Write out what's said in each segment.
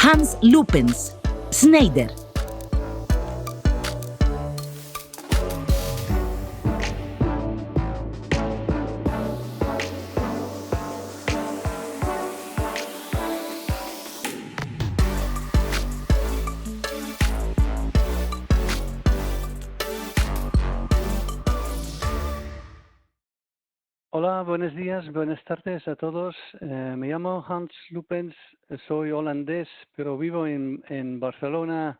Hans Lupens, Schneider. Hola, buenos días, buenas tardes a todos. Me llamo Hans Lupens, soy holandés, pero vivo en Barcelona,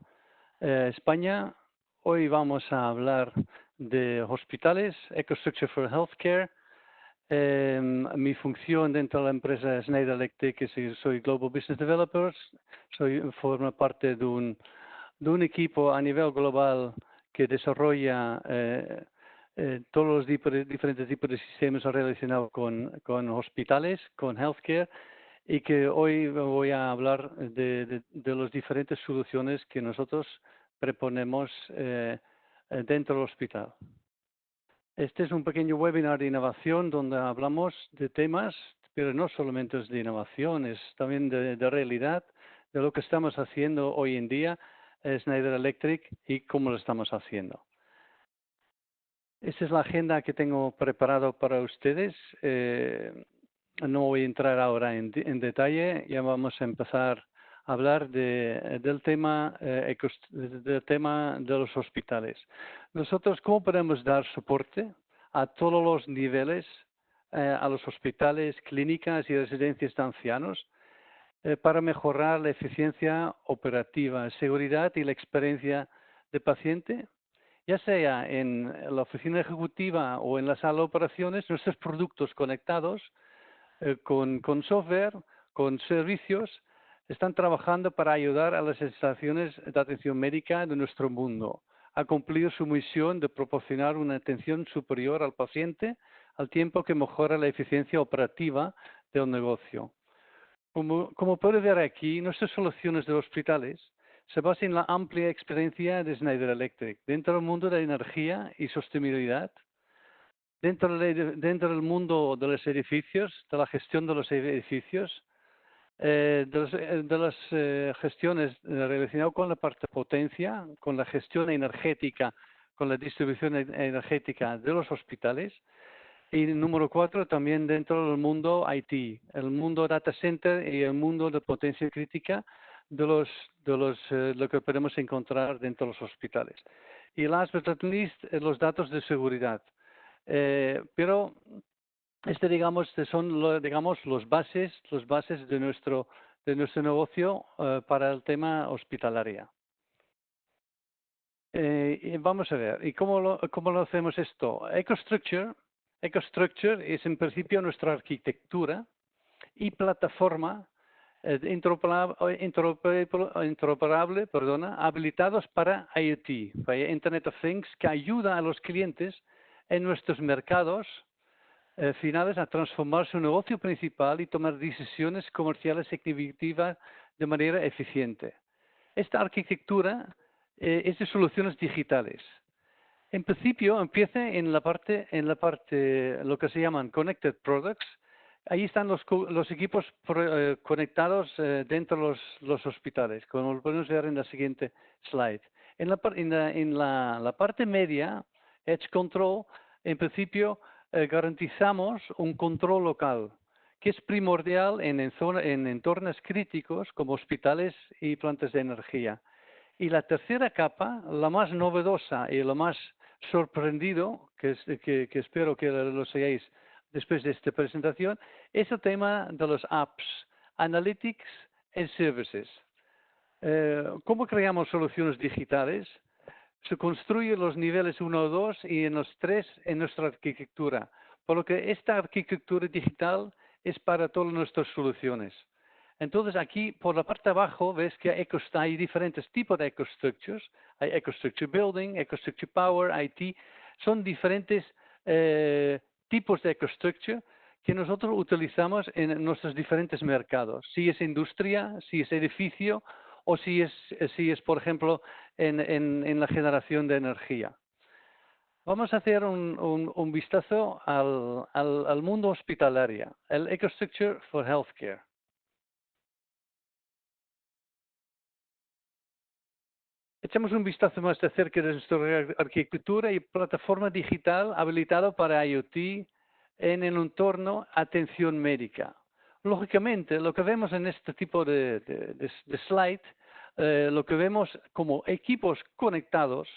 España. Hoy vamos a hablar de hospitales, EcoStructure for Healthcare. Mi función dentro de la empresa Schneider Electric es que soy Global Business Developer, formo parte de un equipo a nivel global que desarrolla todos los diferentes tipos de sistemas relacionados con hospitales, con healthcare, y que hoy voy a hablar de las diferentes soluciones que nosotros proponemos dentro del hospital. Este es un pequeño webinar de innovación donde hablamos de temas, pero no solamente es de innovación, es también de realidad, de lo que estamos haciendo hoy en día, Schneider Electric, y cómo lo estamos haciendo. Esta es la agenda que tengo preparado para ustedes. No voy a entrar ahora en detalle, ya vamos a empezar a hablar del tema de los hospitales. Nosotros, ¿cómo podemos dar soporte a todos los niveles, a los hospitales, clínicas y residencias de ancianos, para mejorar la eficiencia operativa, seguridad y la experiencia del paciente? Ya sea en la oficina ejecutiva o en la sala de operaciones, nuestros productos conectados con software, con servicios, están trabajando para ayudar a las instalaciones de atención médica de nuestro mundo a cumplir su misión de proporcionar una atención superior al paciente al tiempo que mejora la eficiencia operativa del negocio. Como puede ver aquí, nuestras soluciones de hospitales se basan en la amplia experiencia de Schneider Electric dentro del mundo de la energía y sostenibilidad, dentro del mundo de los edificios, de la gestión de los edificios, de las gestiones relacionadas con la parte potencia, con la gestión energética, con la distribución energética de los hospitales. Y número 4, también dentro del mundo IT, el mundo data center y el mundo de potencia crítica de lo que podemos encontrar dentro de los hospitales. Y last but not least, los datos de seguridad. Pero digamos, son los bases de nuestro negocio para el tema hospitalaria. Vamos a ver, ¿y cómo lo hacemos esto? EcoStructure es en principio nuestra arquitectura y plataforma interoperable, habilitados para IoT, para Internet of Things, que ayuda a los clientes en nuestros mercados finales a transformar su negocio principal y tomar decisiones comerciales ejecutivas de manera eficiente. Esta arquitectura es de soluciones digitales. En principio empieza en la parte lo que se llaman Connected Products. Ahí están los equipos conectados dentro de los hospitales, como lo podemos ver en la siguiente slide. En la parte media, Edge Control, en principio garantizamos un control local, que es primordial en entornos críticos como hospitales y plantas de energía. Y la tercera capa, la más novedosa y lo más sorprendido, que espero que lo seáis después de esta presentación, es el tema de los apps, Analytics and Services. ¿Cómo creamos soluciones digitales? Se construyen los niveles 1 o 2 y en los 3 en nuestra arquitectura. Por lo que esta arquitectura digital es para todas nuestras soluciones. Entonces aquí por la parte de abajo ves que hay diferentes tipos de EcoStructures. Hay EcoStructure Building, EcoStructure Power, IT. Son diferentes tipos de EcoStructure que nosotros utilizamos en nuestros diferentes mercados. Si es industria, si es edificio o si es por ejemplo, en la generación de energía. Vamos a hacer un vistazo al mundo hospitalario, el EcoStructure for Healthcare. Echamos un vistazo más de cerca de nuestra arquitectura y plataforma digital habilitada para IoT en el entorno atención médica. Lógicamente, lo que vemos en este tipo de slide, lo que vemos como equipos conectados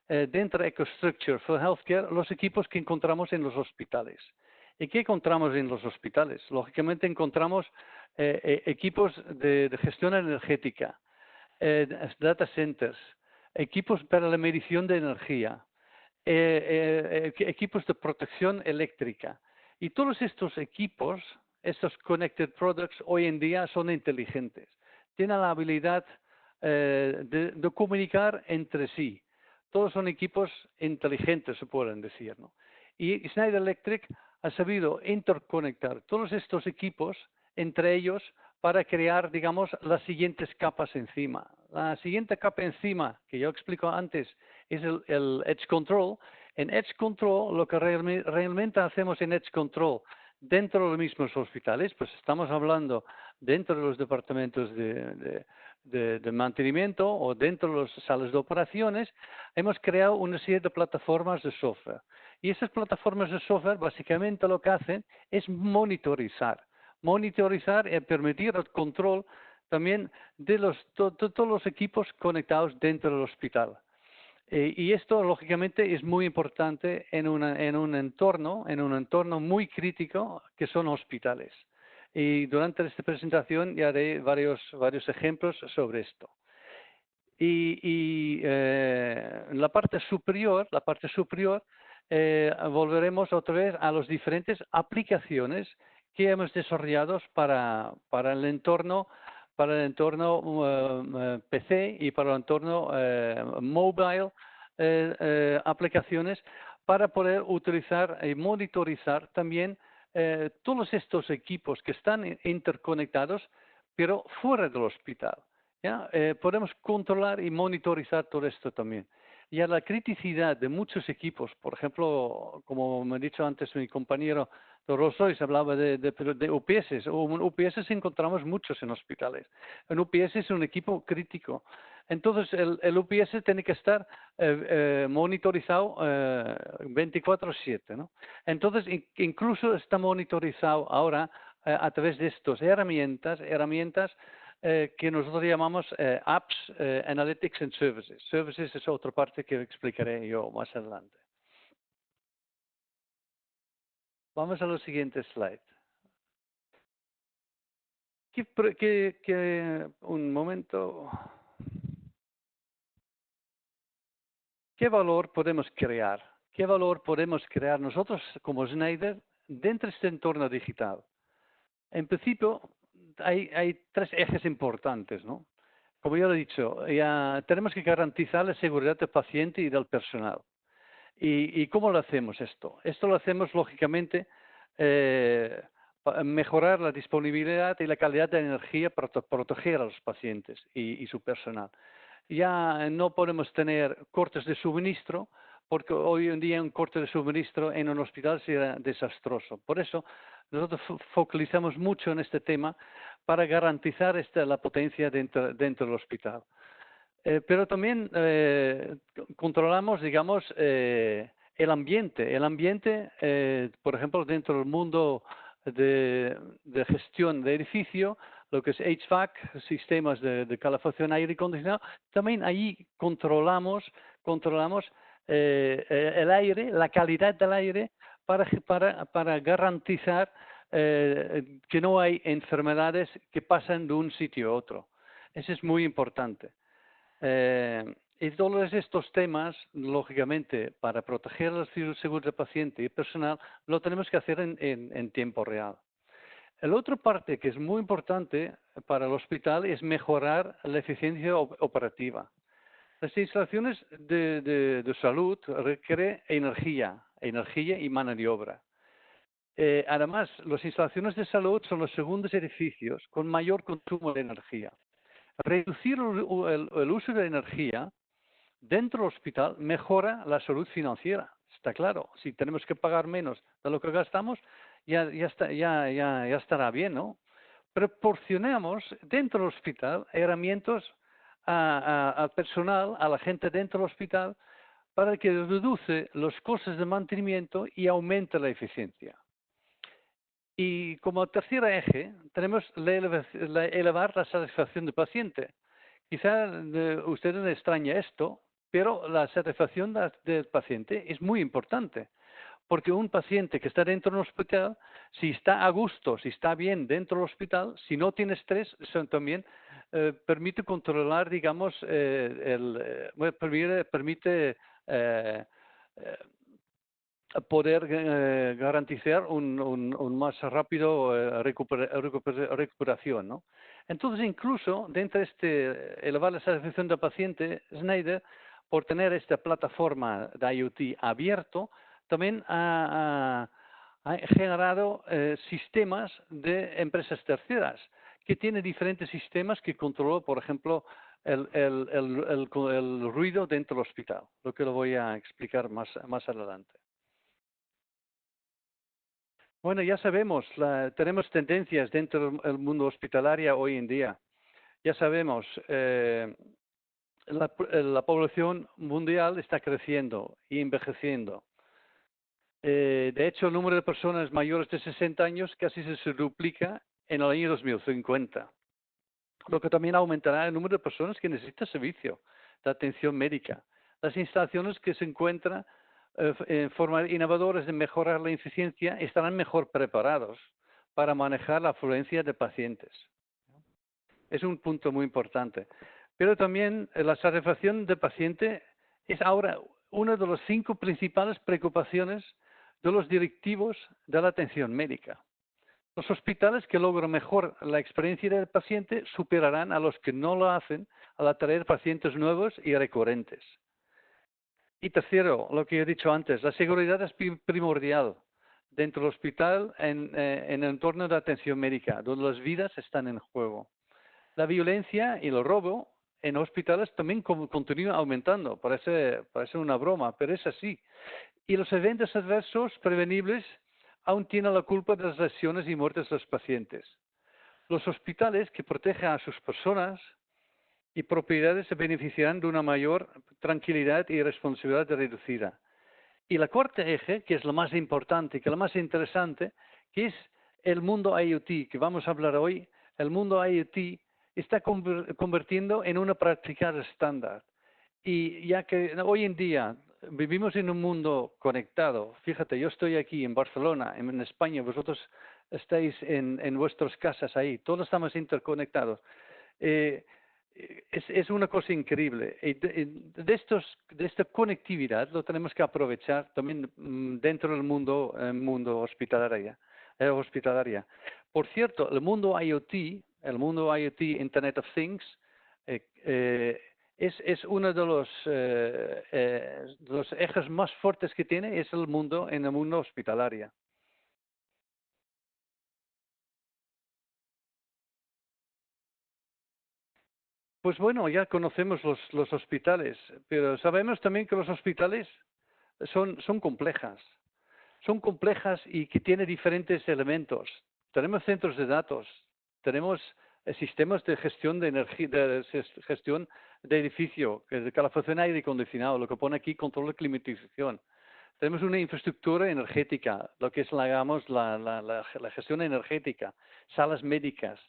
dentro de EcoStructure for Healthcare, los equipos que encontramos en los hospitales. ¿Y qué encontramos en los hospitales? Lógicamente encontramos equipos de gestión energética, data centers, equipos para la medición de energía, equipos de protección eléctrica. Y todos estos equipos, estos connected products, hoy en día son inteligentes. Tienen la habilidad de comunicar entre sí. Todos son equipos inteligentes, se pueden decir, ¿no? Y Schneider Electric ha sabido interconectar todos estos equipos entre ellos para crear, digamos, las siguientes capas encima. La siguiente capa encima, que yo explico antes, es el Edge Control. En Edge Control, lo que realmente hacemos en Edge Control dentro de los mismos hospitales, pues estamos hablando dentro de los departamentos de mantenimiento o dentro de las salas de operaciones, hemos creado una serie de plataformas de software. Y esas plataformas de software básicamente lo que hacen es monitorizar y permitir el control también de todos los equipos conectados dentro del hospital. Y esto, lógicamente, es muy importante en un entorno muy crítico que son hospitales. Y durante esta presentación ya haré varios ejemplos sobre esto. En la parte superior, volveremos otra vez a las diferentes aplicaciones que hemos desarrollado para el entorno PC y para el entorno mobile, aplicaciones para poder utilizar y monitorizar también todos estos equipos que están interconectados, pero fuera del hospital. ¿Ya? Podemos controlar y monitorizar todo esto también. Y a la criticidad de muchos equipos, por ejemplo, como me ha dicho antes mi compañero de Rolls-Royce, hablaba de UPS. UPS encontramos muchos en hospitales. Un UPS es un equipo crítico. Entonces, el UPS tiene que estar monitorizado 24/7, ¿no? Entonces, incluso está monitorizado ahora a través de estas herramientas que nosotros llamamos Apps, Analytics and Services. Services es otra parte que explicaré yo más adelante. Vamos a los siguientes slides. Un momento. ¿Qué valor podemos crear? ¿Qué valor podemos crear nosotros como Schneider dentro de este entorno digital? En principio, hay tres ejes importantes, ¿no? Como yo he dicho, ya tenemos que garantizar la seguridad del paciente y del personal. ¿Y cómo lo hacemos esto? Esto lo hacemos, lógicamente, mejorar la disponibilidad y la calidad de energía para proteger a los pacientes y su personal. Ya no podemos tener cortes de suministro, porque hoy en día un corte de suministro en un hospital será desastroso. Por eso nosotros focalizamos mucho en este tema para garantizar la potencia dentro del hospital. Pero también controlamos, digamos, el ambiente. El ambiente, por ejemplo, dentro del mundo de gestión de edificio, lo que es HVAC, sistemas de calefacción, aire acondicionado, también ahí controlamos el aire, la calidad del aire, para garantizar que no hay enfermedades que pasan de un sitio a otro. Eso es muy importante. Y todos estos temas, lógicamente, para proteger la seguridad del paciente y personal, lo tenemos que hacer en tiempo real. La otra parte que es muy importante para el hospital es mejorar la eficiencia operativa. Las instalaciones de salud requieren energía y mano de obra. Además, las instalaciones de salud son los segundos edificios con mayor consumo de energía. Reducir el uso de energía dentro del hospital mejora la salud financiera. Está claro, si tenemos que pagar menos de lo que gastamos, ya estará bien, ¿no? Proporcionamos dentro del hospital herramientas al personal, a la gente dentro del hospital, para que reduce los costes de mantenimiento y aumente la eficiencia. Y como tercer eje, tenemos elevar la satisfacción del paciente. Quizá a usted le extraña esto, pero la satisfacción del paciente es muy importante, porque un paciente que está dentro del hospital, si está a gusto, si está bien dentro del hospital, si no tiene estrés, eso también permite controlar, digamos, permite poder garantizar un más rápido recuperación, ¿no? Entonces, incluso dentro de elevar la satisfacción del paciente, Schneider, por tener esta plataforma de IoT abierto, también ha generado sistemas de empresas terceras que tienen diferentes sistemas que controlan, por ejemplo, el ruido dentro del hospital, lo que lo voy a explicar más adelante. Bueno, ya sabemos, tenemos tendencias dentro del mundo hospitalario hoy en día. Ya sabemos, la población mundial está creciendo y envejeciendo. De hecho, el número de personas mayores de 60 años casi se duplica en el año 2050, lo que también aumentará el número de personas que necesitan servicio de atención médica. Las instalaciones que se encuentran en forma innovadoras de mejorar la eficiencia estarán mejor preparados para manejar la afluencia de pacientes. Es un punto muy importante. Pero también la satisfacción del paciente es ahora una de las 5 principales preocupaciones de los directivos de la atención médica. Los hospitales que logran mejor la experiencia del paciente superarán a los que no lo hacen al atraer pacientes nuevos y recurrentes. Y tercero, lo que he dicho antes, la seguridad es primordial dentro del hospital en el entorno de atención médica, donde las vidas están en juego. La violencia y el robo en hospitales también continúa aumentando. Parece una broma, pero es así. Y los eventos adversos prevenibles aún tienen la culpa de las lesiones y muertes de los pacientes. Los hospitales que protegen a sus personas y propiedades se beneficiarán de una mayor tranquilidad y responsabilidad reducida. Y la cuarta eje, que es lo más importante, que es lo más interesante, que es el mundo IoT, que vamos a hablar hoy. El mundo IoT está convirtiendo en una práctica estándar. Y ya que hoy en día vivimos en un mundo conectado, fíjate, yo estoy aquí en Barcelona, en España, vosotros estáis en vuestras casas ahí, todos estamos interconectados. Es una cosa increíble. Y de esta conectividad lo tenemos que aprovechar también dentro del mundo hospitalaria. Por cierto, el mundo IoT, Internet of Things, es uno de los ejes más fuertes que tiene, es en el mundo hospitalario. Pues bueno, ya conocemos los hospitales, pero sabemos también que los hospitales son complejas. Son complejas y que tienen diferentes elementos. Tenemos centros de datos, tenemos sistemas de gestión de energía, gestión de edificio, calefacción, aire acondicionado, lo que pone aquí control de climatización. Tenemos una infraestructura energética, lo que es la gestión energética, salas médicas,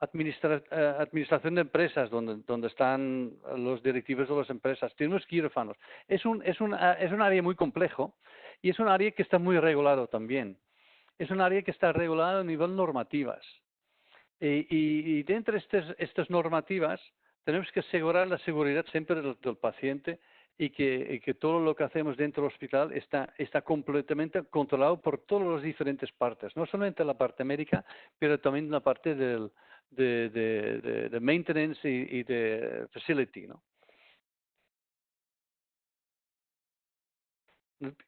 administración de empresas, donde están los directivos de las empresas. Tenemos quirófanos. Es un área muy complejo y es un área que está muy regulado también. Es un área que está regulada a nivel normativas. Y dentro de estas normativas tenemos que asegurar la seguridad siempre del paciente y que todo lo que hacemos dentro del hospital está completamente controlado por todas las diferentes partes, no solamente la parte médica, pero también la parte de maintenance y de facility, ¿no?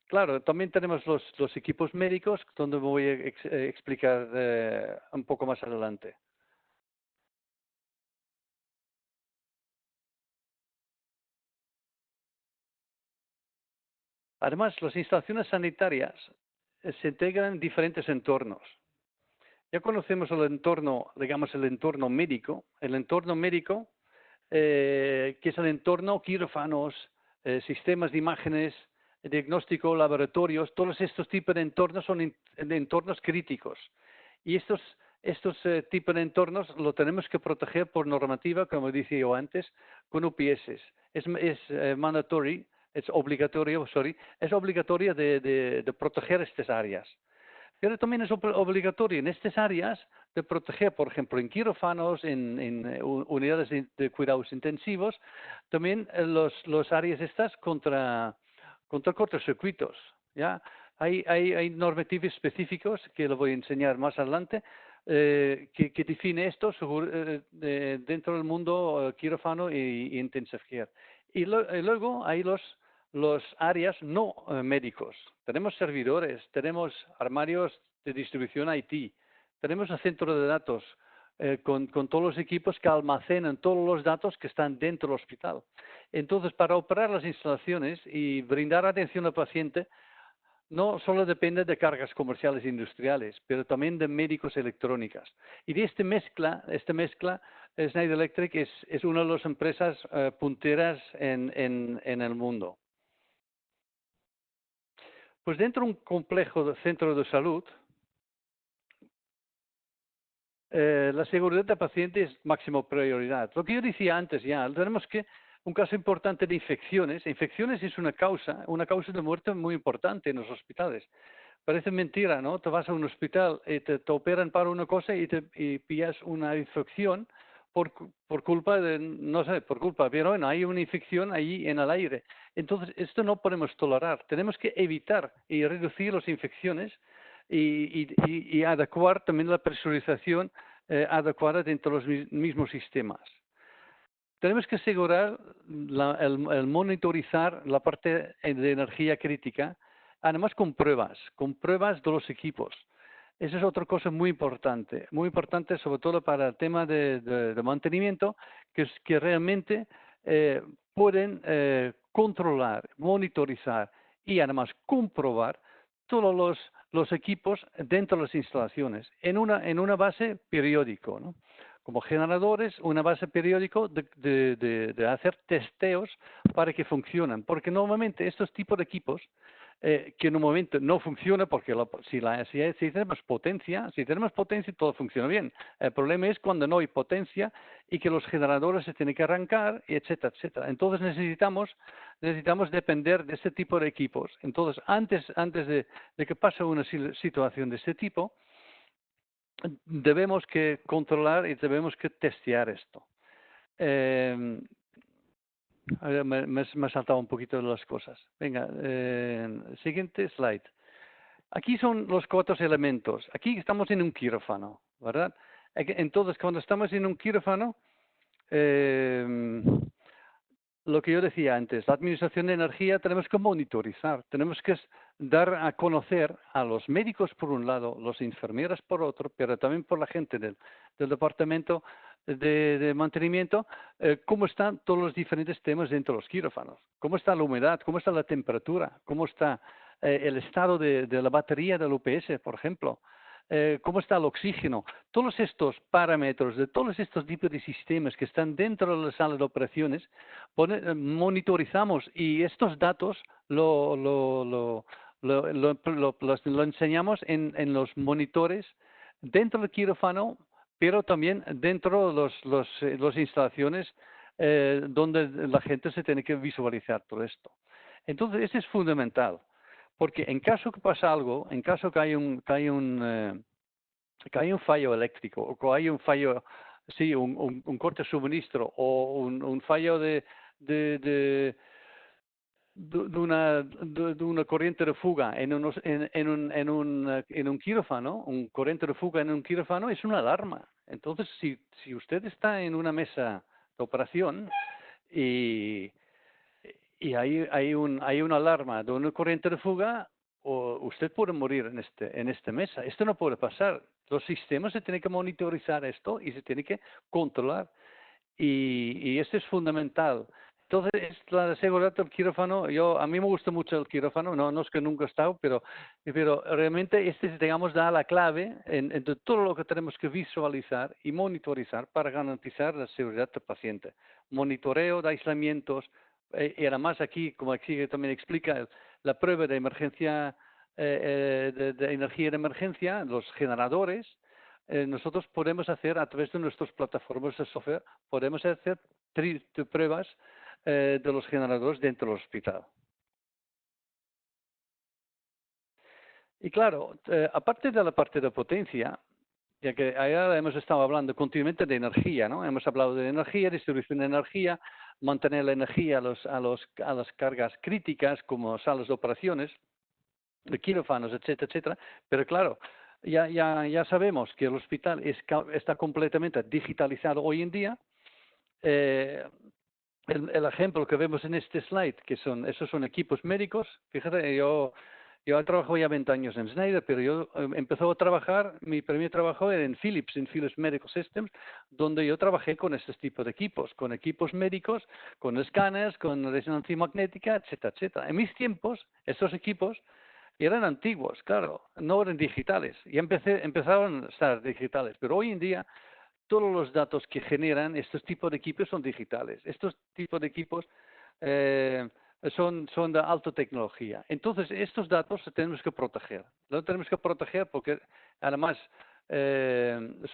Claro, también tenemos los equipos médicos, donde me voy a explicar un poco más adelante. Además, las instalaciones sanitarias se integran en diferentes entornos. Ya conocemos el entorno, digamos, el entorno médico. El entorno médico que es el entorno, quirófanos, sistemas de imágenes, diagnóstico, laboratorios, todos estos tipos de entornos son de entornos críticos. Y estos tipos de entornos lo tenemos que proteger por normativa, como dije yo antes, con UPS. Es mandatory, es obligatorio de proteger estas áreas. Pero también es obligatorio en estas áreas de proteger, por ejemplo, en quirófanos, en unidades de cuidados intensivos, también los áreas estas contra cortocircuitos. ¿Ya? Hay normativos específicos que lo voy a enseñar más adelante que define esto dentro del mundo quirófano y intensive care. Y luego hay los áreas no médicos. Tenemos servidores, tenemos armarios de distribución IT, tenemos un centro de datos con todos los equipos que almacenan todos los datos que están dentro del hospital. Entonces, para operar las instalaciones y brindar atención al paciente, no solo depende de cargas comerciales e industriales, pero también de médicos electrónicas. Y de esta mezcla, Schneider Electric es una de las empresas punteras en el mundo. Pues dentro de un complejo de centro de salud, la seguridad del paciente es máxima prioridad. Lo que yo decía antes ya, tenemos que un caso importante de infecciones. Infecciones es una causa de muerte muy importante en los hospitales. Parece mentira, ¿no? Te vas a un hospital y te operan para una cosa y pillas una infección por culpa de, no sé, pero bueno, hay una infección ahí en el aire. Entonces, esto no podemos tolerar. Tenemos que evitar y reducir las infecciones y adecuar también la presurización adecuada dentro de los mismos sistemas. Tenemos que asegurar el monitorizar la parte de energía crítica, además con pruebas de los equipos. Esa es otra cosa muy importante sobre todo para el tema de mantenimiento, que realmente pueden controlar, monitorizar y además comprobar todos los equipos dentro de las instalaciones en una base periódico, ¿no? Como generadores, una base periódico de hacer testeos para que funcionen. Porque normalmente estos tipos de equipos que en un momento no funciona porque si tenemos potencia todo funciona bien. El problema es cuando no hay potencia y que los generadores se tienen que arrancar, etcétera, etcétera. Entonces necesitamos depender de este tipo de equipos. Entonces, antes de que pase una situación de este tipo, debemos que controlar y debemos que testear esto. Me he saltado un poquito de las cosas. Venga, siguiente slide. Aquí son los 4 elementos. Aquí estamos en un quirófano, ¿verdad? Entonces, cuando estamos en un quirófano, lo que yo decía antes, la administración de energía tenemos que monitorizar, tenemos que dar a conocer a los médicos por un lado, los enfermeras por otro, pero también por la gente del departamento de mantenimiento, cómo están todos los diferentes temas dentro de los quirófanos, cómo está la humedad, cómo está la temperatura, cómo está el estado de la batería del UPS, por ejemplo. Cómo está el oxígeno, todos estos parámetros de todos estos tipos de sistemas que están dentro de la sala de operaciones, monitorizamos y estos datos lo enseñamos en los monitores dentro del quirófano, pero también dentro de las instalaciones donde la gente se tiene que visualizar todo esto. Entonces, eso es fundamental. Porque en caso que pasa algo, en caso que hay un fallo eléctrico o que hay un fallo, sí, un corte de suministro o un fallo de una corriente de fuga en un quirófano, un corriente de fuga en un quirófano es una alarma. Entonces, si usted está en una mesa de operación y hay una alarma de una corriente de fuga, o usted puede morir en esta mesa. Esto no puede pasar. Los sistemas se tienen que monitorizar esto y se tiene que controlar. Y esto es fundamental. Entonces, la seguridad del quirófano, a mí me gusta mucho el quirófano, no es que nunca he estado, pero realmente digamos, da la clave de todo lo que tenemos que visualizar y monitorizar para garantizar la seguridad del paciente. Monitoreo de aislamientos, y además aquí, como aquí también explica, la prueba de emergencia, de energía de emergencia, los generadores, nosotros podemos hacer a través de nuestras plataformas de software, podemos hacer pruebas de los generadores dentro del hospital. Y claro, aparte de la parte de potencia, ya que ahora hemos estado hablando continuamente de energía, ¿no? Hemos hablado de energía, distribución de energía, mantener la energía a las cargas críticas como salas de operaciones, de quirófanos, etcétera, etcétera. Pero claro, ya sabemos que el hospital está completamente digitalizado hoy en día. El ejemplo que vemos en este slide, esos son equipos médicos. Fíjate, yo he trabajado ya 20 años en Schneider, pero yo empecé a trabajar, mi primer trabajo era en Philips Medical Systems, donde yo trabajé con estos tipos de equipos, con equipos médicos, con escáneres, con resonancia magnética, etcétera, etcétera. En mis tiempos, estos equipos eran antiguos, claro, no eran digitales. Y empezaron a estar digitales, pero hoy en día todos los datos que generan estos tipos de equipos son digitales. Estos tipos de equipos eh, son de alta tecnología. Entonces, estos datos tenemos que proteger. Los tenemos que proteger porque, además,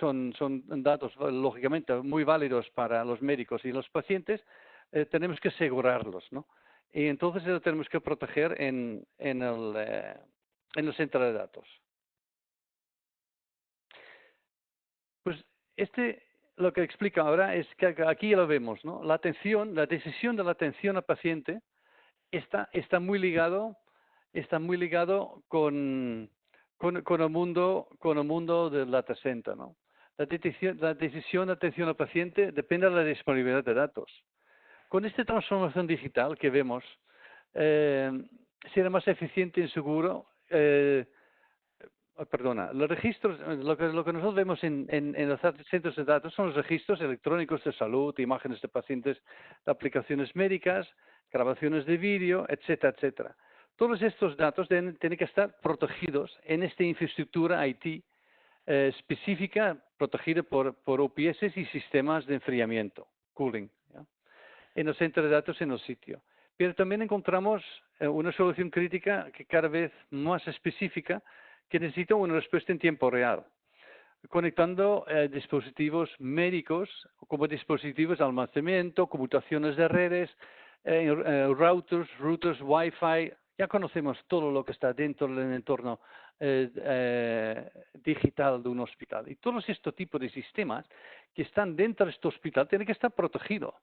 son datos, lógicamente, muy válidos para los médicos y los pacientes. Tenemos que asegurarlos, ¿no? Y entonces lo tenemos que proteger en el centro de datos. Pues lo que explica ahora es que aquí ya lo vemos, ¿no? La decisión de la atención al paciente está muy ligado con el mundo del data center, ¿no? La decisión de atención al paciente depende de la disponibilidad de datos. Con esta transformación digital que vemos, eh, será más eficiente y seguro. Perdona, los registros, lo que nosotros vemos en los centros de datos son los registros electrónicos de salud, imágenes de pacientes, de aplicaciones médicas, grabaciones de vídeo, etcétera, etcétera. Todos estos datos tienen que estar protegidos en esta infraestructura IT específica, protegida por OPS y sistemas de enfriamiento, cooling, ¿ya? En los centros de datos en el sitio. Pero también encontramos una solución crítica que cada vez más específica, que necesita una respuesta en tiempo real, conectando dispositivos médicos como dispositivos de almacenamiento, conmutaciones de redes, routers, Wi-Fi. Ya conocemos todo lo que está dentro del entorno digital de un hospital. Y todos estos tipos de sistemas que están dentro de este hospital tienen que estar protegidos.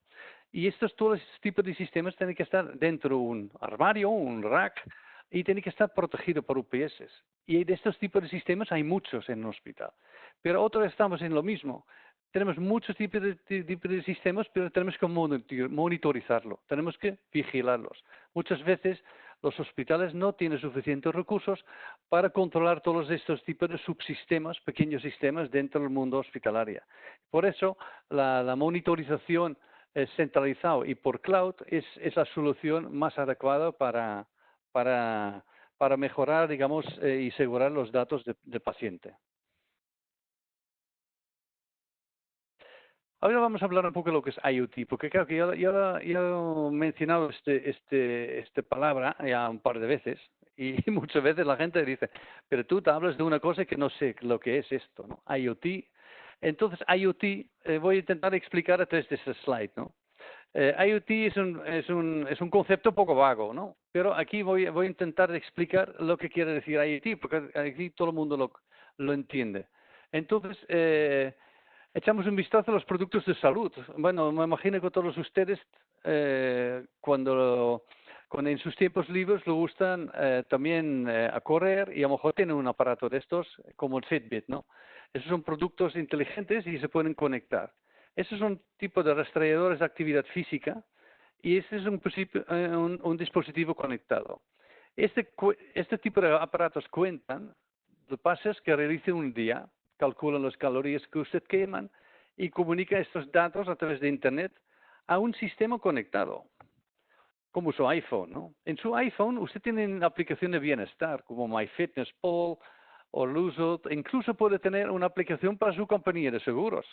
Y todos estos tipos de sistemas tienen que estar dentro de un armario, un rack, y tienen que estar protegidos por UPS. Y de estos tipos de sistemas hay muchos en un hospital. Pero otros estamos en lo mismo. Tenemos muchos tipos de sistemas, pero tenemos que monitorizarlo, tenemos que vigilarlos. Muchas veces los hospitales no tienen suficientes recursos para controlar todos estos tipos de subsistemas, pequeños sistemas dentro del mundo hospitalario. Por eso la monitorización centralizada y por cloud es la solución más adecuada para mejorar, digamos, y asegurar los datos del paciente. Ahora vamos a hablar un poco de lo que es IoT, porque claro que yo he mencionado esta palabra ya un par de veces y muchas veces la gente dice, pero tú te hablas de una cosa que no sé lo que es esto, ¿no? IoT. Entonces, IoT, voy a intentar explicar a través de este slide, ¿no? IoT es un concepto un poco vago, ¿no? Pero aquí voy a intentar explicar lo que quiere decir IoT, porque aquí todo el mundo lo entiende. Entonces, echamos un vistazo a los productos de salud. Bueno, me imagino que todos ustedes, cuando en sus tiempos libres le gustan también a correr y a lo mejor tienen un aparato de estos como el Fitbit, ¿no? Esos son productos inteligentes y se pueden conectar. Esos son tipos de rastreadores de actividad física y este es un dispositivo conectado. Este tipo de aparatos cuentan los pasos que realice un día, calculan las calorías que usted queman y comunica estos datos a través de Internet a un sistema conectado. como su iPhone, ¿no? En su iPhone usted tiene aplicaciones de bienestar como MyFitnessPal o Luzot. Incluso puede tener una aplicación para su compañía de seguros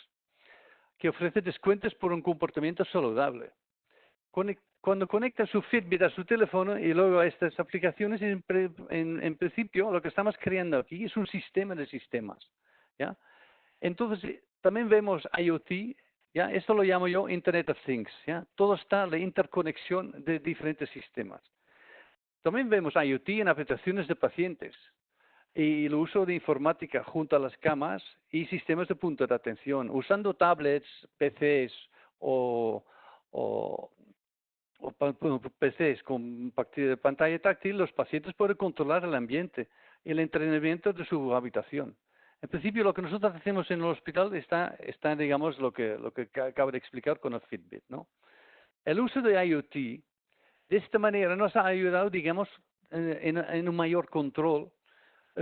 que ofrece descuentos por un comportamiento saludable. Cuando conecta su Fitbit a su teléfono y luego a estas aplicaciones, en principio lo que estamos creando aquí es un sistema de sistemas, ¿ya? Entonces, también vemos IoT, ¿ya? Esto lo llamo yo Internet of Things, ¿ya? Todo está la interconexión de diferentes sistemas. También vemos IoT en aplicaciones de pacientes y el uso de informática junto a las camas y sistemas de punto de atención, usando tablets, PCs o PCs con pantalla táctil. Los pacientes pueden controlar el ambiente y el entrenamiento de su habitación. En principio, lo que nosotros hacemos en el hospital está digamos, lo que acabo de explicar con el Fitbit, ¿no? El uso de IoT, de esta manera, nos ha ayudado, digamos, en un mayor control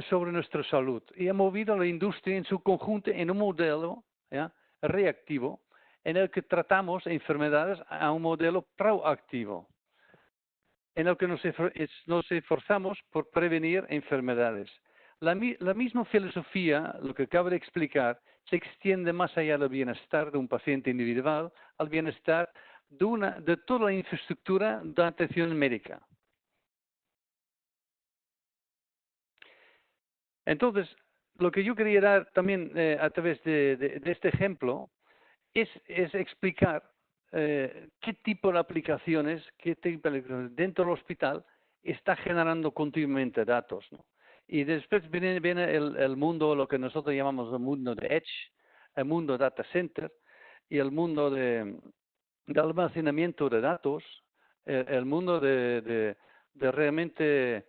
sobre nuestra salud y ha movido a la industria en su conjunto en un modelo, ¿ya?, reactivo, en el que tratamos enfermedades a un modelo proactivo, en el que nos esforzamos por prevenir enfermedades. La misma filosofía, lo que acabo de explicar, se extiende más allá del bienestar de un paciente individual al bienestar de toda la infraestructura de atención médica. Entonces, lo que yo quería dar también a través de este ejemplo es explicar qué tipo de aplicaciones, dentro del hospital está generando continuamente datos, ¿no? Y después viene el mundo, lo que nosotros llamamos el mundo de Edge, el mundo Data Center y el mundo de almacenamiento de datos, el mundo de realmente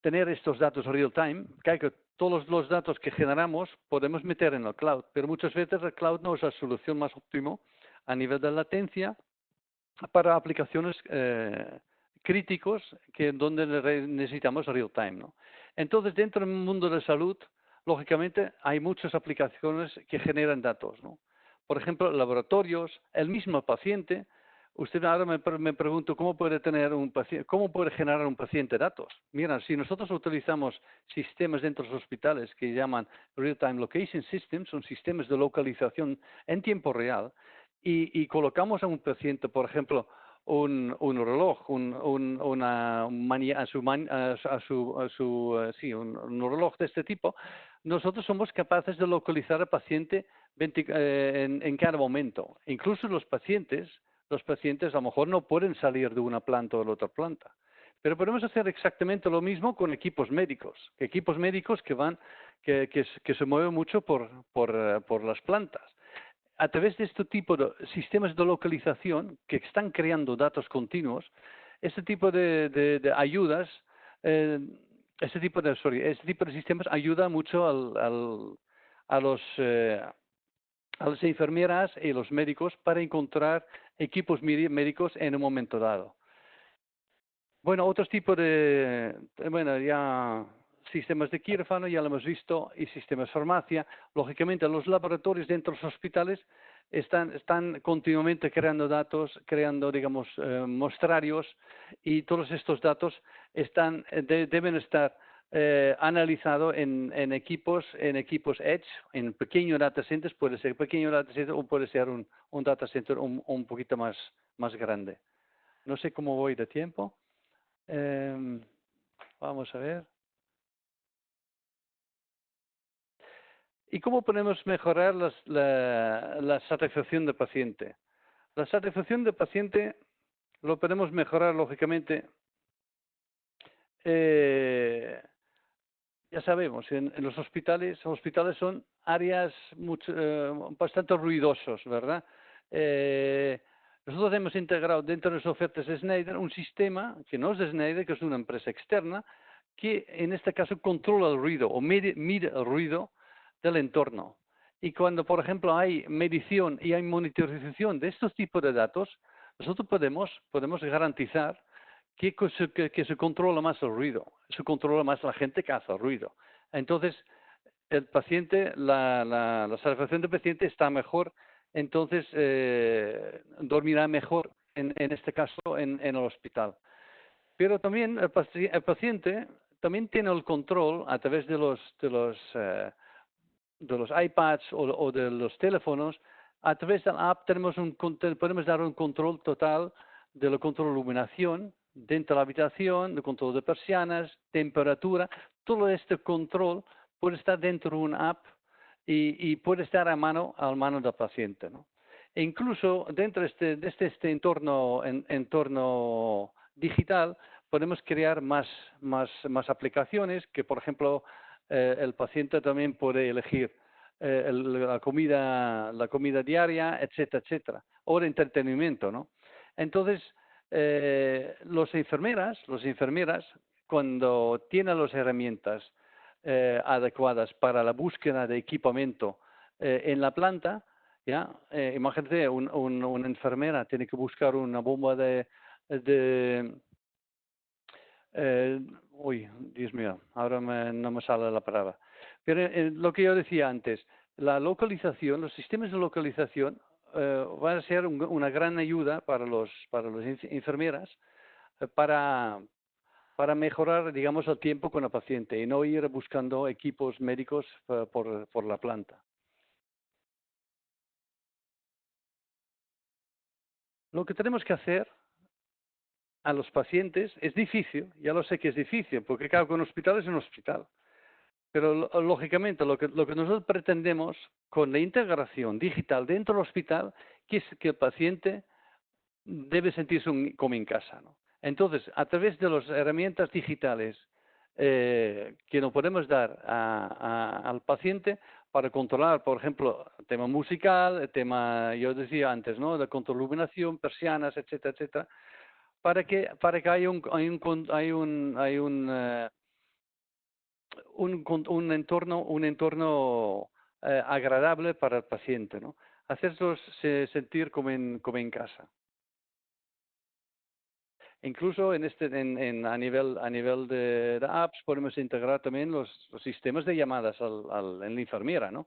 tener estos datos real time. Que todos los datos que generamos podemos meter en el cloud, pero muchas veces el cloud no es la solución más óptima a nivel de latencia para aplicaciones críticos donde necesitamos real time, ¿no? Entonces, dentro del mundo de salud, lógicamente, hay muchas aplicaciones que generan datos, ¿no? Por ejemplo, laboratorios, el mismo paciente. Usted ahora me pregunto cómo puede tener un paciente, cómo puede generar un paciente datos. Mira, si nosotros utilizamos sistemas dentro de los hospitales que llaman Real-Time Location Systems, son sistemas de localización en tiempo real, y colocamos a un paciente, por ejemplo, un reloj, un reloj de este tipo, nosotros somos capaces de localizar al paciente en cada momento. Incluso los pacientes a lo mejor no pueden salir de una planta o de la otra planta. Pero podemos hacer exactamente lo mismo con equipos médicos que se mueven mucho por las plantas. A través de este tipo de sistemas de localización que están creando datos continuos, este tipo de ayudas, este tipo de sistemas ayuda mucho a las enfermeras y los médicos para encontrar equipos médicos en un momento dado. Bueno, otros tipos ya sistemas de quirófano, ya lo hemos visto, y sistemas de farmacia. Lógicamente, los laboratorios dentro de los hospitales están continuamente creando datos, creando, digamos, mostrarios, y todos estos datos deben estar analizado en equipos Edge, en pequeños data centers. Puede ser pequeño data center o puede ser un data center un poquito más grande. No sé cómo voy de tiempo. Vamos a ver. ¿Y cómo podemos mejorar la satisfacción del paciente? La satisfacción del paciente lo podemos mejorar, lógicamente. Ya sabemos, en los hospitales son áreas bastante ruidosos, ¿verdad? Nosotros hemos integrado dentro de las ofertas de Schneider un sistema que no es de Schneider, que es una empresa externa, que en este caso controla el ruido o mide el ruido del entorno. Y cuando, por ejemplo, hay medición y hay monitorización de estos tipos de datos, nosotros podemos garantizar que se controla más el ruido, se controla más la gente que hace ruido. Entonces, el paciente, la satisfacción del paciente está mejor entonces dormirá mejor, en este caso, en el hospital. Pero también el paciente también tiene el control a través de los iPads o de los teléfonos. A través de la app podemos dar un control total de la control de iluminación dentro de la habitación, de control de persianas, temperatura. Todo este control puede estar dentro de una app y puede estar a mano del paciente, ¿no? E incluso dentro de este entorno digital podemos crear más aplicaciones que, por ejemplo, el paciente también puede elegir la comida diaria, etcétera, etcétera, o de entretenimiento, ¿no? Entonces, las enfermeras, cuando tienen las herramientas adecuadas para la búsqueda de equipamiento en la planta, ¿ya? Imagínate, una enfermera tiene que buscar una bomba uy, Dios mío, ahora no me sale la palabra. Pero lo que yo decía antes, la localización, los sistemas de localización van a ser una gran ayuda para las enfermeras para mejorar, digamos, el tiempo con el paciente y no ir buscando equipos médicos por la planta. Lo que tenemos que hacer a los pacientes es difícil, ya lo sé que es difícil, porque claro, un hospital es un hospital. Pero lógicamente lo que nosotros pretendemos con la integración digital dentro del hospital, que es que el paciente debe sentirse como en casa, ¿no? Entonces, a través de las herramientas digitales que nos podemos dar al paciente para controlar, por ejemplo, el tema musical, el tema, yo decía antes, ¿no?, de control de iluminación, persianas, etcétera, etcétera, para que haya un entorno agradable para el paciente, ¿no? Hacerlos sentir como en casa. Incluso a nivel de apps podemos integrar también los sistemas de llamadas en la enfermera, ¿no?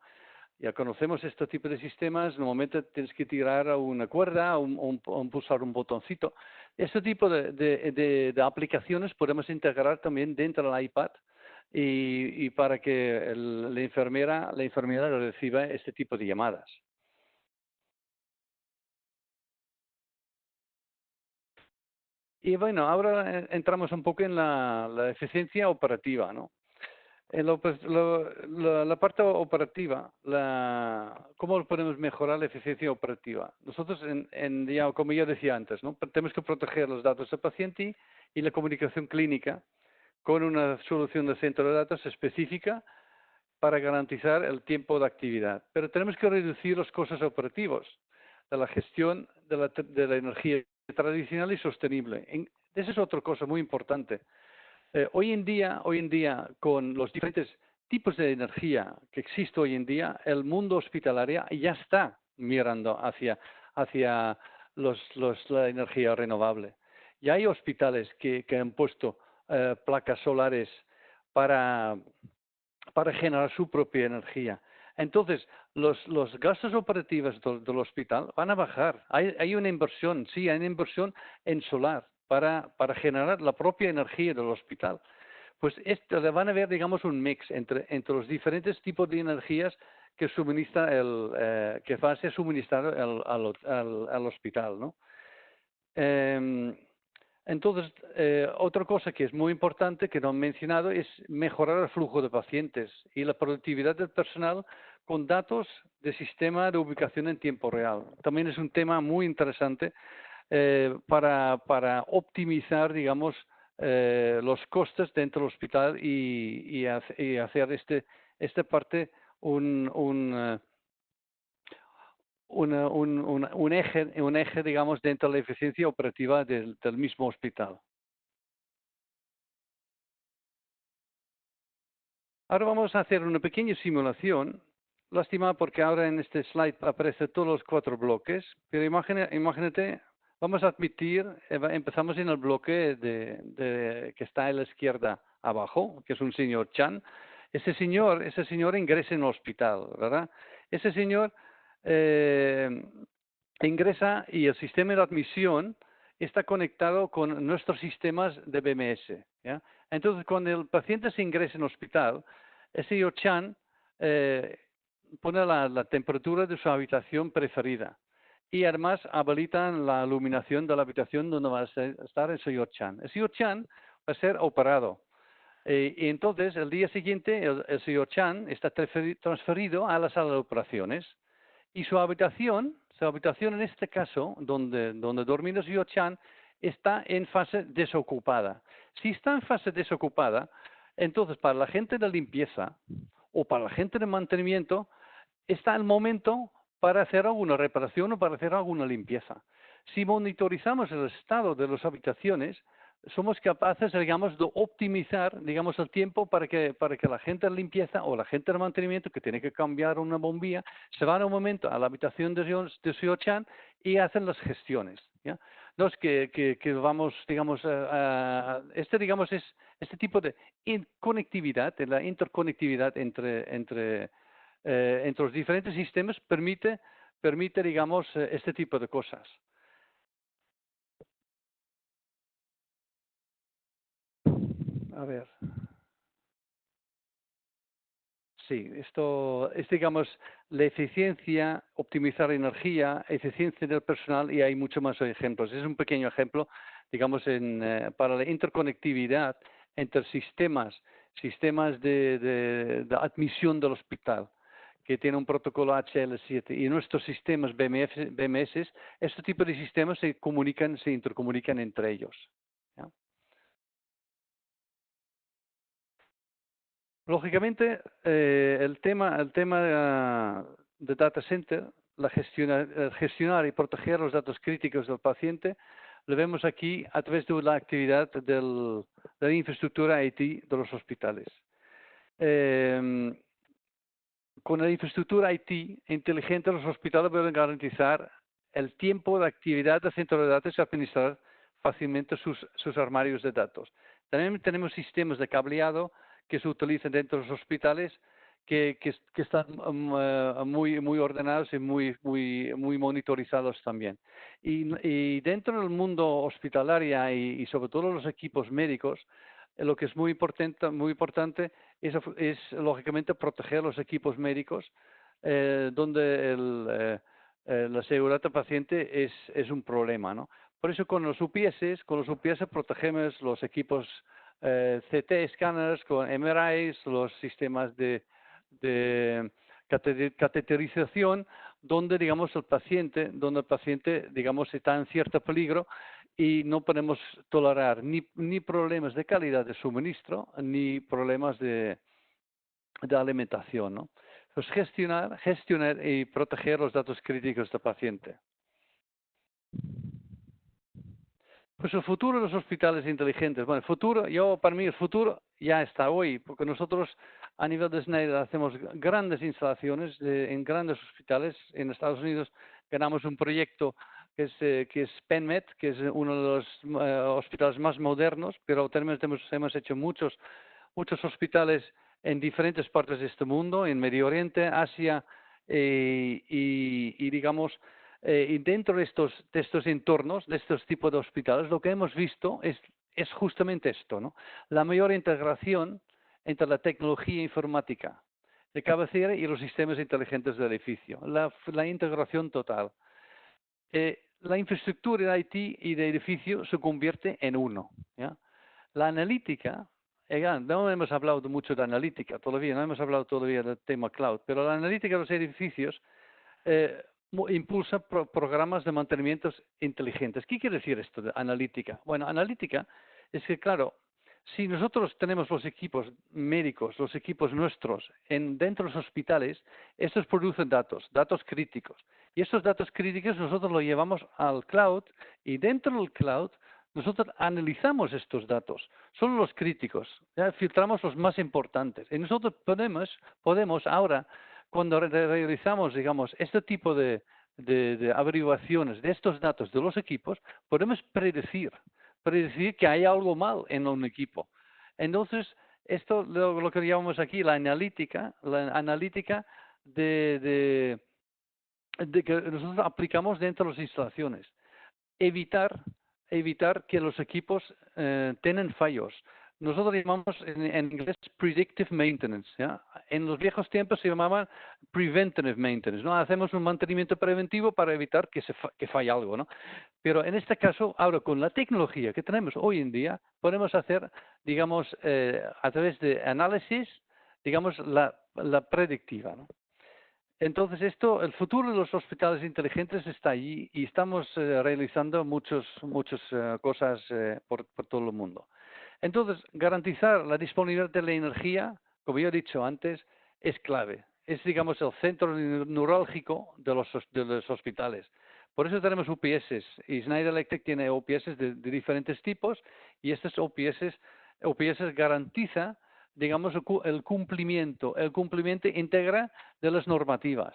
Ya conocemos este tipo de sistemas, normalmente tienes que tirar a una cuerda o pulsar un botoncito. Este tipo de aplicaciones podemos integrar también dentro del iPad y para que la enfermera reciba este tipo de llamadas. Y bueno, ahora entramos un poco en la eficiencia operativa, ¿no? La parte operativa, ¿cómo podemos mejorar la eficiencia operativa? Nosotros, ya, como yo decía antes, ¿no?, tenemos que proteger los datos del paciente y la comunicación clínica con una solución de centro de datos específica para garantizar el tiempo de actividad. Pero tenemos que reducir los costes operativos de la gestión de la energía tradicional y sostenible. Esa es otra cosa muy importante. Hoy en día, con los diferentes tipos de energía que existe hoy en día, el mundo hospitalario ya está mirando hacia la energía renovable. Ya hay hospitales que han puesto placas solares para generar su propia energía. Entonces, los gastos operativos del hospital van a bajar. Hay una inversión, sí, hay una inversión en solar para generar la propia energía del hospital. Pues van a haber, digamos, un mix entre los diferentes tipos de energías que suministra que va a ser suministrado al hospital, ¿no? Entonces, otra cosa que es muy importante, que no han mencionado, es mejorar el flujo de pacientes y la productividad del personal con datos de sistema de ubicación en tiempo real. También es un tema muy interesante para optimizar, digamos, los costes dentro del hospital y hacer esta parte un eje, digamos, dentro de la eficiencia operativa del mismo hospital. Ahora vamos a hacer una pequeña simulación. Lástima porque ahora en este slide aparecen todos los 4 bloques, pero imagínate, vamos a admitir, empezamos en el bloque que está a la izquierda abajo, que es un señor Chan. Ese señor ingresa en el hospital, ¿verdad? Ese señor ingresa y el sistema de admisión está conectado con nuestros sistemas de BMS. ¿Ya? Entonces, cuando el paciente se ingresa en el hospital, ese Yo-Chan pone la temperatura de su habitación preferida y además habilitan la iluminación de la habitación donde va a estar ese Yo-Chan. Ese Yo-Chan va a ser operado. Y entonces, el día siguiente, el señor Chan está transferido a la sala de operaciones y su habitación en este caso, donde dormía el señor Chan, está en fase desocupada. Si está en fase desocupada, entonces para la gente de limpieza o para la gente de mantenimiento, está el momento para hacer alguna reparación o para hacer alguna limpieza. Si monitorizamos el estado de las habitaciones, somos capaces, digamos, de optimizar, digamos, el tiempo para que la gente de limpieza o la gente de mantenimiento que tiene que cambiar una bombilla se van un momento a la habitación de señor Chan y hacen las gestiones. ¿Ya? No es que vamos, digamos, digamos, es este tipo de conectividad, de la interconectividad entre los diferentes sistemas permite, digamos, este tipo de cosas. A ver. Sí, esto es, digamos, la eficiencia, optimizar energía, eficiencia del personal y hay muchos más ejemplos. Es un pequeño ejemplo, digamos, para la interconectividad entre sistemas de admisión del hospital, que tiene un protocolo HL7 y nuestros sistemas BMS, este tipo de sistemas se intercomunican entre ellos. ¿Ya? Lógicamente, el tema de data center, gestionar y proteger los datos críticos del paciente, lo vemos aquí a través de la actividad de la infraestructura IT de los hospitales. Con la infraestructura IT inteligente, los hospitales pueden garantizar el tiempo de actividad del centro de datos y administrar fácilmente sus armarios de datos. También tenemos sistemas de cableado que se utilizan dentro de los hospitales que están muy ordenados y muy monitorizados también. Y dentro del mundo hospitalario y sobre todo los equipos médicos, lo que es muy importante es lógicamente proteger los equipos médicos donde la seguridad del paciente es un problema, ¿no? Por eso con los UPS protegemos los equipos CT escáneres, con MRIs, los sistemas de cateterización, donde digamos el paciente, digamos está en cierto peligro y no podemos tolerar ni problemas de calidad de suministro ni problemas de alimentación, ¿no? Pues gestionar y proteger los datos críticos del paciente. Pues el futuro de los hospitales inteligentes. Bueno, para mí el futuro ya está hoy, porque nosotros a nivel de Schneider hacemos grandes instalaciones en grandes hospitales. En Estados Unidos ganamos un proyecto que es PenMed, que es uno de los hospitales más modernos, pero también hemos hecho muchos hospitales en diferentes partes de este mundo, en Medio Oriente, Asia y digamos, y dentro de estos entornos, de estos tipos de hospitales, lo que hemos visto es justamente esto, ¿no? La mayor integración entre la tecnología informática de cabecera y los sistemas inteligentes del edificio, la integración total. La infraestructura de IT y de edificio se convierte en uno. ¿Ya? La analítica, no hemos hablado mucho de analítica todavía, no hemos hablado todavía del tema cloud, pero la analítica de los edificios impulsa programas de mantenimiento inteligentes. ¿Qué quiere decir esto de analítica? Bueno, analítica es que, claro, si nosotros tenemos los equipos médicos, los equipos nuestros, dentro de los hospitales, estos producen datos críticos. Y estos datos críticos nosotros los llevamos al cloud y dentro del cloud nosotros analizamos estos datos, son los críticos, ¿ya? Filtramos los más importantes. Y nosotros podemos ahora, cuando realizamos, digamos, este tipo de averiguaciones de estos datos de los equipos, podemos predecir que hay algo mal en un equipo. Entonces, esto lo que llamamos aquí la analítica de que nosotros aplicamos dentro de las instalaciones. Evitar que los equipos tengan fallos. Nosotros llamamos en inglés predictive maintenance, ¿ya? En los viejos tiempos se llamaba preventive maintenance, ¿no? Hacemos un mantenimiento preventivo para evitar que falle algo, ¿no? Pero en este caso, ahora con la tecnología que tenemos hoy en día, podemos hacer, digamos, a través de análisis, digamos, la predictiva, ¿no? Entonces, el futuro de los hospitales inteligentes está allí y estamos realizando muchas cosas por todo el mundo. Entonces, garantizar la disponibilidad de la energía, como yo he dicho antes, es clave. Es, digamos, el centro neurálgico de los hospitales. Por eso tenemos UPS y Schneider Electric tiene UPS de diferentes tipos y estos UPS garantiza, digamos, el cumplimiento íntegra de las normativas.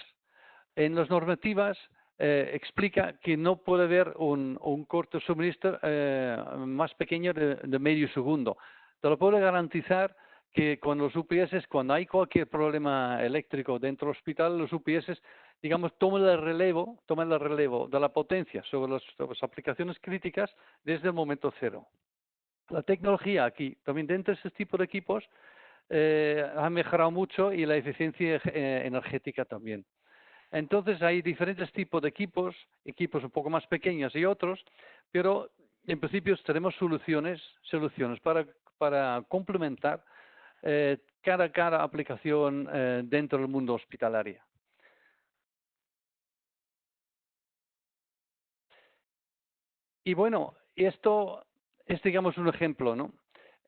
En las normativas explica que no puede haber un corto suministro más pequeño de medio segundo. Te lo puedo garantizar que con los UPS, cuando hay cualquier problema eléctrico dentro del hospital, los UPS, digamos, toman el relevo de la potencia sobre las aplicaciones críticas desde el momento cero. La tecnología aquí, también dentro de este tipo de equipos, ha mejorado mucho y la eficiencia energética también. Entonces hay diferentes tipos de equipos un poco más pequeños y otros, pero en principio tenemos soluciones para complementar cada aplicación dentro del mundo hospitalario. Y bueno, esto es, digamos, un ejemplo, ¿no?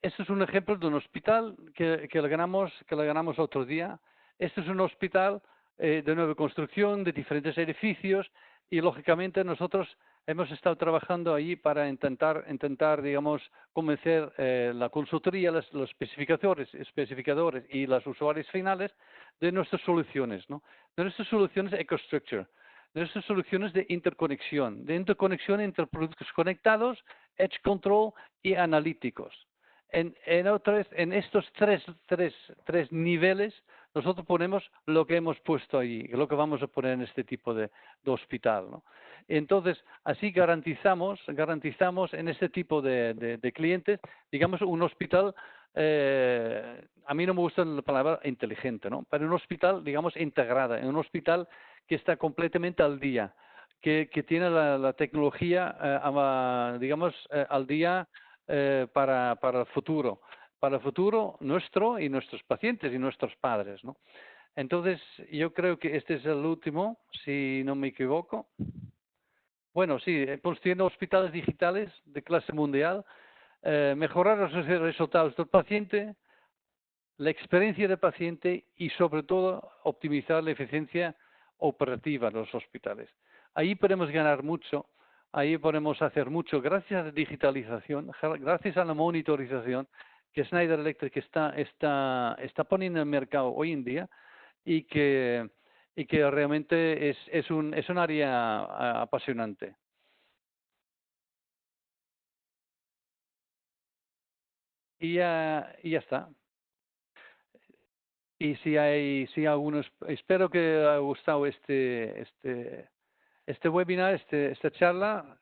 Esto es un ejemplo de un hospital que le ganamos otro día. Este es un hospital de nueva construcción, de diferentes edificios, y lógicamente nosotros hemos estado trabajando allí para intentar, digamos, convencer la consultoría, los especificadores y los usuarios finales de nuestras soluciones, ¿no? De nuestras soluciones EcoStructure, de nuestras soluciones de interconexión entre productos conectados, edge control y analíticos. En estos tres niveles, nosotros ponemos lo que hemos puesto ahí, lo que vamos a poner en este tipo de hospital, ¿no? Entonces, así garantizamos en este tipo de clientes, digamos, un hospital, a mí no me gusta la palabra inteligente, ¿no? Pero un hospital, digamos, integrada, un hospital que está completamente al día, que tiene la tecnología, digamos, al día para el futuro nuestro y nuestros pacientes y nuestros padres, ¿no? Entonces, yo creo que este es el último, si no me equivoco. Bueno, sí, construyendo hospitales digitales de clase mundial, mejorar los resultados del paciente, la experiencia del paciente y, sobre todo, optimizar la eficiencia operativa de los hospitales. Ahí podemos ganar mucho, ahí podemos hacer mucho gracias a la digitalización, gracias a la monitorización que Schneider Electric está poniendo en el mercado hoy en día y que realmente es un área apasionante. Y ya está. Y si hay algunos, espero que haya gustado este webinar, esta charla.